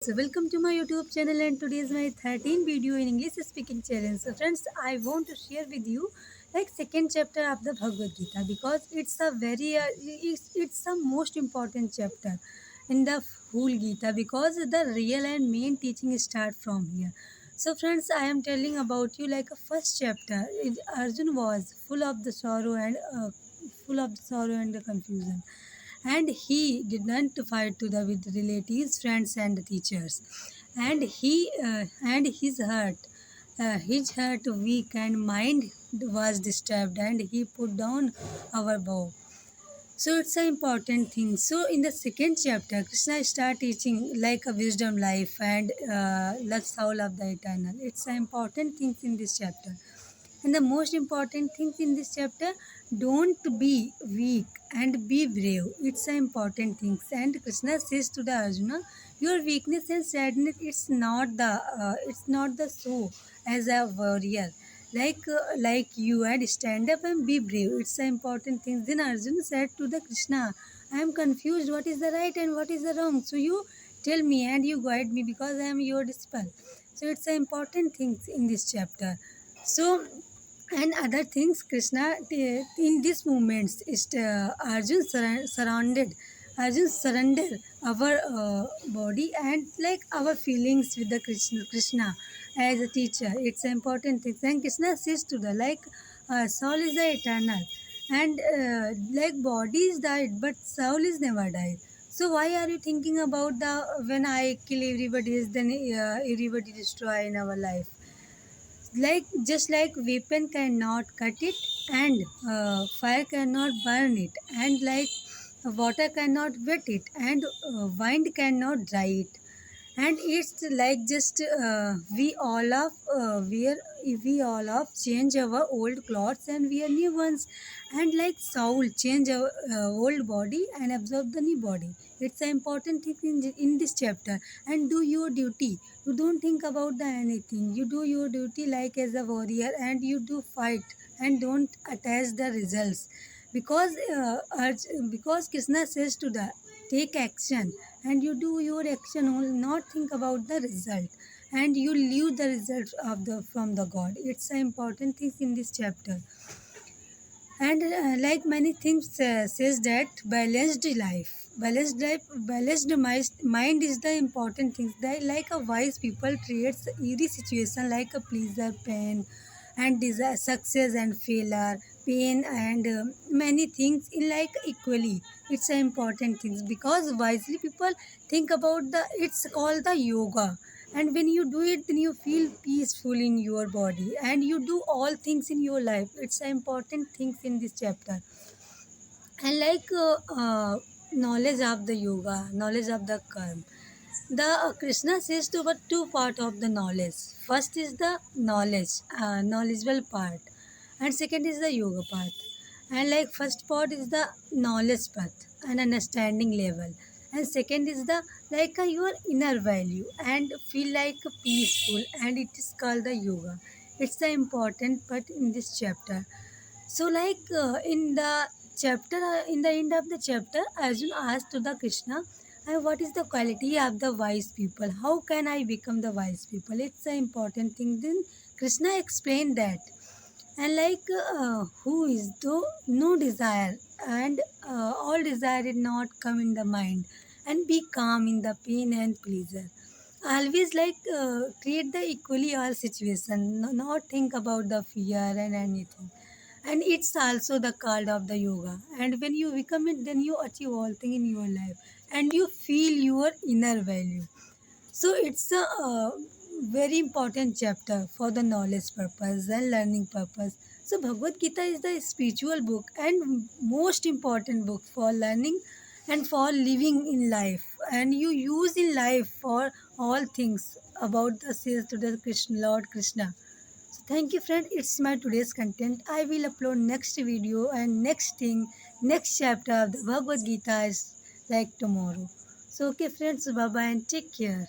So welcome to my YouTube channel, and today is my 13th video in English speaking challenge. So friends, I want to share with you like second chapter of the Bhagavad Gita because it's the most important chapter in the whole Gita because the real and main teaching start from here. So friends, I am telling about you like a first chapter. Arjun was full of the sorrow and the confusion, and he did not fight to the with relatives, friends, and the teachers, and his heart weak and mind was disturbed, and he put down our bow. So it's an important thing. So in the second chapter, Krishna start teaching like a wisdom life and love soul of the eternal. It's an important things in this chapter. And the most important things in this chapter, don't be weak and be brave. It's an important things. And Krishna says to the Arjuna, your weakness and sadness, it's not the so as a warrior. Like you, and stand up and be brave. It's an important thing. Then Arjuna said to the Krishna, I am confused. What is the right and what is the wrong? So you tell me and you guide me because I am your disciple. So it's an important things in this chapter. So and other things, Krishna in these moments is Arjun surrender our body and like our feelings with the Krishna as a teacher. It's an important thing. And Krishna says to the like soul is the eternal, and like body is died but soul is never died. So why are you thinking about the when I kill everybody is then everybody destroy in our life? Like just like weapon cannot cut it, and fire cannot burn it, and like water cannot wet it, and wind cannot dry it. And it's like just we all of change our old clothes and wear new ones, and like soul change our old body and absorb the new body. It's an important thing in this chapter. And do your duty. You don't think about the anything. You do your duty like as a warrior, and you do fight and don't attach the results because because Krishna says to the take action, and you do your action, will not think about the result, and you leave the result of the from the God. It's an important thing in this chapter. And like many things says that mind is the important thing. That like a wise people treats every situation like a pleasure, pain, and desire, success and failure, pain and many things in like equally. It's an important things because wisely people think about the. It's called the yoga, and when you do it then you feel peaceful in your body and you do all things in your life. It's important things in this chapter. And like knowledge of the yoga, knowledge of the karma, the Krishna says to but two part of the knowledge. First is the knowledgeable part, and second is the yoga part. And like first part is the knowledge path and understanding level, and second is the like your inner value and feel like peaceful, and it is called the yoga. It's the important part in this chapter. So, like in the end of the chapter, Arjun asked to the Krishna, "What is the quality of the wise people? How can I become the wise people?" It's an important thing. Then Krishna explained that, and like who is though no desire, and all desire did not come in the mind, and be calm in the pain and pleasure. Always like create the equally all situation, not think about the fear and anything. And it's also the call of the yoga, and when you become it then you achieve all thing in your life, and you feel your inner value. So it's a very important chapter for the knowledge purpose and learning purpose. So Bhagavad Gita is the spiritual book and most important book for learning and for living in life, and you use in life for all things about the says to the Krishna, Lord Krishna. So thank you friend, it's my today's content. I will upload next video and next chapter of the Bhagavad Gita is like tomorrow. So okay friends, bye bye and take care.